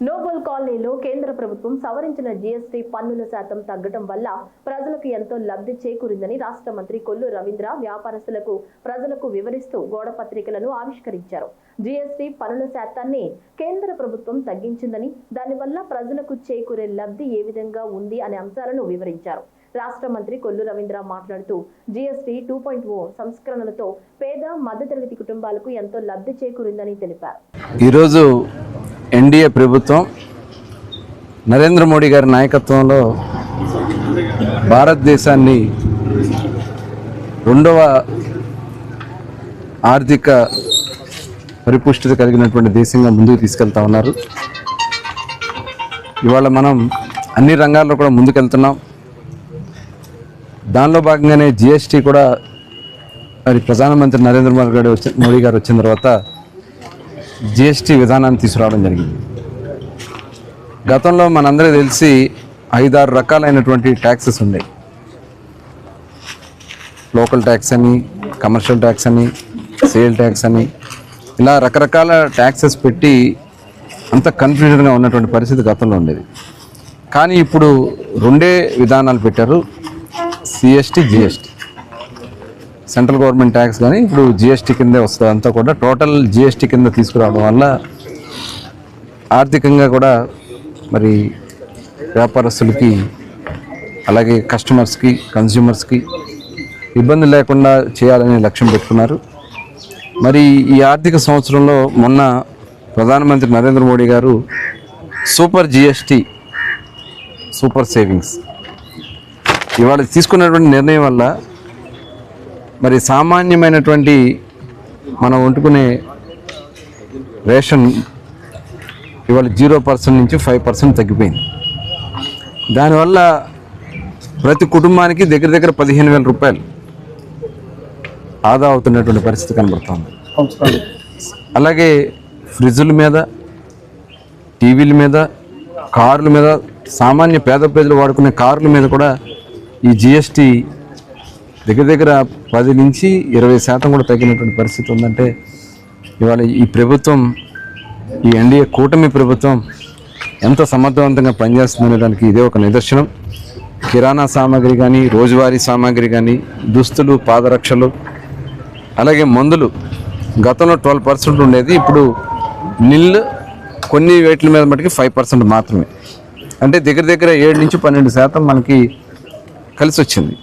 Nobel కాలనీలో కేంద్ర ప్రభుత్వం సవరించిన జీఎస్టీ పన్నుల శాతం తగ్గడం వల్ల ప్రజలకు ఎంతో లబ్ధి చేకూరిందని రాష్ట్ర మంత్రి కొల్లు రవీంద్ర వ్యాపారస్తులకు ప్రజలకు వివరిస్తూ గోడ పత్రికలను ఆవిష్కరించారు. జీఎస్టీ పన్నుల శాతాన్ని కేంద్ర ప్రభుత్వం తగ్గించిందని, దానివల్ల ప్రజలకు చేకూరే లబ్ధి ఏ విధంగా ఉంది అనే అంశాలను వివరించారు. రాష్ట్ర మంత్రి కొల్లు రవీంద్ర మాట్లాడుతూ జీఎస్టీ 2.0 సంస్కరణలతో పేద మధ్యతరగతి కుటుంబాలకు ఎంతో లబ్ధి చేకూరిందని తెలిపారు. ఈరోజు ఎన్డీఏ ప్రభుత్వం నరేంద్ర మోడీ గారి నాయకత్వంలో భారతదేశాన్ని రెండవ ఆర్థిక పరిపుష్టిత కలిగినటువంటి దేశంగా ముందుకు తీసుకెళ్తా ఉన్నారు. ఇవాళ మనం అన్ని రంగాల్లో కూడా ముందుకెళ్తున్నాం. దానిలో భాగంగానే జిఎస్టీ కూడా మరి ప్రధానమంత్రి నరేంద్ర మోడీ గారు వచ్చిన తర్వాత జిఎస్టీ విధానాన్ని తీసుకురావడం జరిగింది. గతంలో మనందరికీ తెలిసి 5-6 రకాలైనటువంటి ట్యాక్సెస్ ఉన్నాయి. లోకల్ ట్యాక్స్ అని, కమర్షియల్ ట్యాక్స్ అని, సేల్ ట్యాక్స్ అని, ఇలా రకరకాల ట్యాక్సెస్ పెట్టి అంత కన్ఫ్యూజన్గా ఉన్నటువంటి పరిస్థితి గతంలో ఉండేది. కానీ ఇప్పుడు 2 విధానాలు పెట్టారు, CST, GST. Central government tax కానీ ఇప్పుడు జిఎస్టీ కిందే వస్తుంది. అంతా కూడా టోటల్ జిఎస్టీ కింద తీసుకురావడం వల్ల ఆర్థికంగా కూడా మరి వ్యాపారస్తులకి అలాగే కస్టమర్స్కి, కన్స్యూమర్స్కి ఇబ్బంది లేకుండా చేయాలనే లక్ష్యం పెట్టుకున్నారు. మరి ఈ ఆర్థిక సంవత్సరంలో మొన్న ప్రధానమంత్రి నరేంద్ర మోడీ గారు సూపర్ జిఎస్టీ, సూపర్ సేవింగ్స్ ఇవాళ తీసుకున్నటువంటి నిర్ణయం వల్ల మరి సామాన్యమైనటువంటి మనం వండుకునే రేషన్ ఇవాళ 0% నుంచి 5% తగ్గిపోయింది. దానివల్ల ప్రతి కుటుంబానికి దగ్గర 15,000 రూపాయలు ఆదా అవుతున్నటువంటి పరిస్థితి కనబడుతుంది. అలాగే ఫ్రిడ్జుల మీద, టీవీల మీద, కార్ల మీద, సామాన్య పేద ప్రజలు వాడుకునే కార్ల మీద కూడా ఈ జిఎస్టీ దగ్గర 10 నుంచి 20% కూడా తగ్గినటువంటి పరిస్థితి ఉందంటే ఇవాళ ఈ ప్రభుత్వం, ఈ ఎన్డీఏ కూటమి ప్రభుత్వం ఎంత సమర్థవంతంగా పనిచేస్తుందనే దానికి ఇదే ఒక నిదర్శనం. కిరాణా సామాగ్రి కానీ, రోజువారీ సామాగ్రి కానీ, దుస్తులు, పాదరక్షలు, అలాగే మందులు గతంలో 12% ఉండేది, ఇప్పుడు కొన్ని వేట్ల మీద మటుకి 5% మాత్రమే. అంటే దగ్గర 7 నుంచి 12% మనకి కలిసి వచ్చింది.